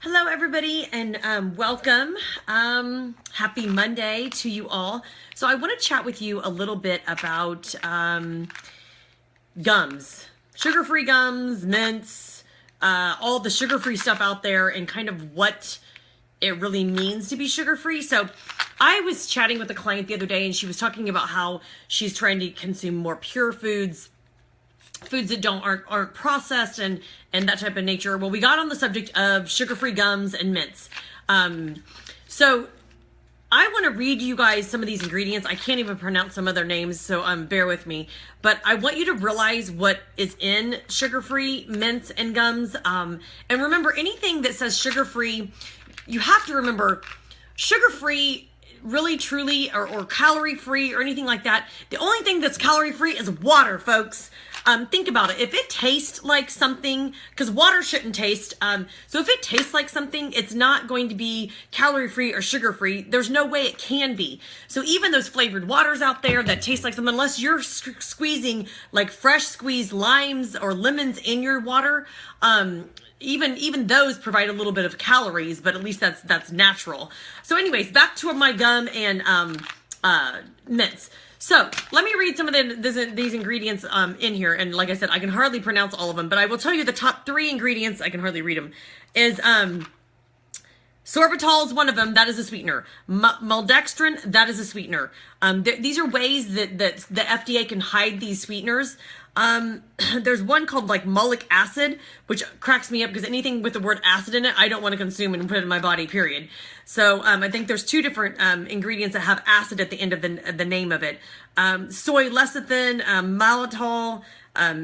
Hello, everybody, and welcome. Happy Monday to you all. So I want to chat with you a little bit about gums, sugar-free gums, mints, all the sugar-free stuff out there, and kind of what it really means to be sugar-free. So I was chatting with a client the other day, and she was talking about how she's trying to consume more pure foods that aren't processed and that type of nature. Well, we got on the subject of sugar-free gums and mints. So I want to read you guys some of these ingredients. I can't even pronounce some of their names, so bear with me. But I want you to realize what is in sugar-free mints and gums. And remember, anything that says sugar-free, you have to remember sugar-free, really, truly, or calorie-free or anything like that. The only thing that's calorie-free is water, folks. Think about it. If it tastes like something, because water shouldn't taste, so if it tastes like something, it's not going to be calorie-free or sugar-free. There's no way it can be. So even those flavored waters out there that taste like something, unless you're squeezing like fresh squeezed limes or lemons in your water, even those provide a little bit of calories, but at least that's natural. So anyways, back to my gum and mints. So let me read some of these ingredients in here. And like I said, I can hardly pronounce all of them, but I will tell you the top 3 ingredients, I can hardly read them, is sorbitol is one of them. That is a sweetener. Maltodextrin, that is a sweetener. These are ways that the FDA can hide these sweeteners. There's one called like malic acid, which cracks me up because anything with the word acid in it, I don't want to consume and put it in my body, period. So I think there's 2 different ingredients that have acid at the end of the name of it. Soy lecithin, maltitol,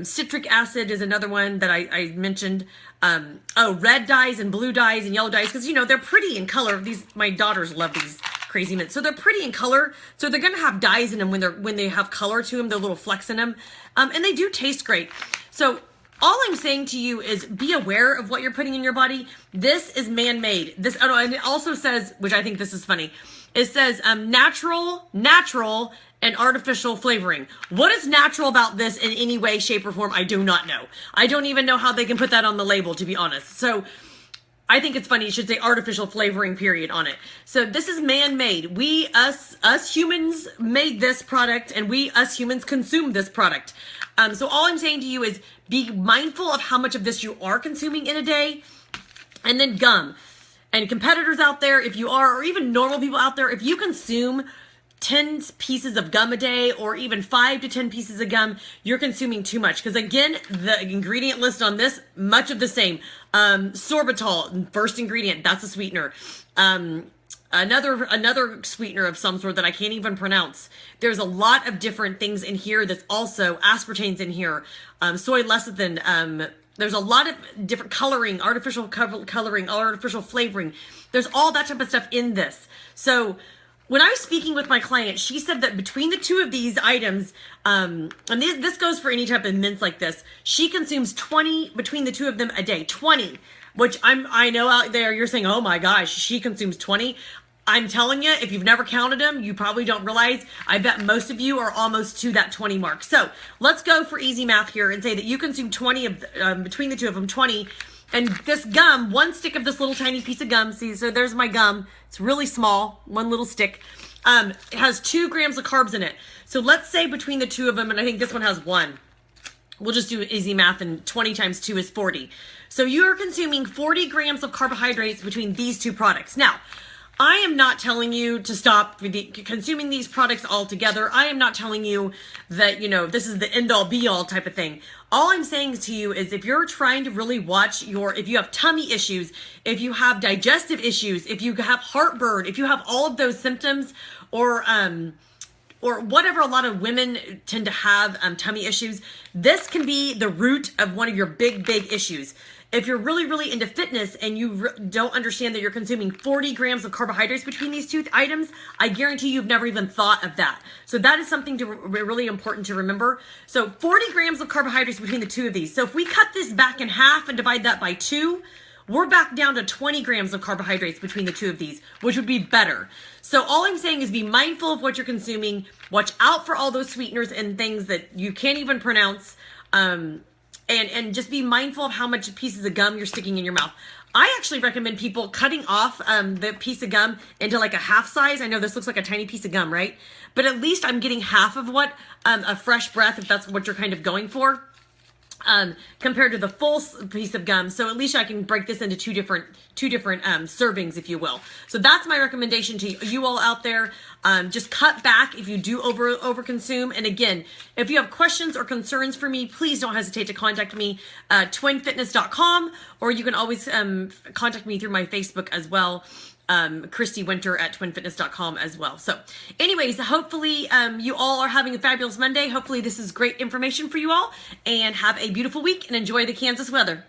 citric acid is another one that I mentioned. Red dyes and blue dyes and yellow dyes, because they're pretty in color. My daughters love these crazy mints. So they're pretty in color. So they're going to have dyes in them when they have color to them, they're little flecks in them. And they do taste great. So all I'm saying to you is be aware of what you're putting in your body. This is man-made. And it also says, which I think this is funny, it says natural, and artificial flavoring. What is natural about this in any way, shape, or form? I do not know. I don't even know how they can put that on the label, to be honest. So I think it's funny. You should say artificial flavoring, period, on it. So this is man-made. Us humans made this product, and us humans consume this product. So all I'm saying to you is be mindful of how much of this you are consuming in a day. And then gum. And competitors out there, if you are, or even normal people out there, if you consume 10 pieces of gum a day, or even 5 to 10 pieces of gum, you're consuming too much. Because again, the ingredient list on this, much of the same. Sorbitol, first ingredient, that's a sweetener. Another sweetener of some sort that I can't even pronounce. There's a lot of different things in here. That's also aspartane's in here. Soy lecithin. There's a lot of different coloring, artificial coloring, artificial flavoring. There's all that type of stuff in this. So when I was speaking with my client, she said that between the 2 of these items, and this goes for any type of mints like this, she consumes 20 between the 2 of them a day. 20, which I know out there you're saying, oh my gosh, she consumes 20. I'm telling you, if you've never counted them, you probably don't realize. I bet most of you are almost to that 20 mark. So let's go for easy math here and say that you consume 20 of between the 2 of them, 20. And this gum, 1 stick of this little tiny piece of gum, see, so there's my gum. It's really small, 1 little stick. It has 2 grams of carbs in it. So let's say between the 2 of them, and I think this one has 1. We'll just do easy math, and 20 times 2 is 40. So you're consuming 40 grams of carbohydrates between these 2 products. Now, I am not telling you to stop consuming these products altogether. I am not telling you that, this is the end all be all type of thing. All I'm saying to you is if you're trying to really watch if you have tummy issues, if you have digestive issues, if you have heartburn, if you have all of those symptoms, or whatever a lot of women tend to have, tummy issues, this can be the root of one of your big issues. If you're really, really into fitness and you don't understand that you're consuming 40 grams of carbohydrates between these 2 items, I guarantee you've never even thought of that. So that is something really important to remember. So 40 grams of carbohydrates between the 2 of these. So if we cut this back in half and divide that by 2, we're back down to 20 grams of carbohydrates between the 2 of these, which would be better. So all I'm saying is be mindful of what you're consuming. Watch out for all those sweeteners and things that you can't even pronounce. and just be mindful of how much pieces of gum you're sticking in your mouth. I actually recommend people cutting off the piece of gum into like a half size. I know this looks like a tiny piece of gum, right? But at least I'm getting half of what a fresh breath, if that's what you're kind of going for, compared to the full piece of gum. So at least I can break this into two different servings, if you will. So that's my recommendation to you all out there. Just cut back if you do over consume. And again, if you have questions or concerns for me, please don't hesitate to contact me at twinfitness.com, or you can always contact me through my Facebook as well. Christy Winter at twinfitness.com as well. So anyways, hopefully you all are having a fabulous Monday. Hopefully this is great information for you all, and have a beautiful week and enjoy the Kansas weather.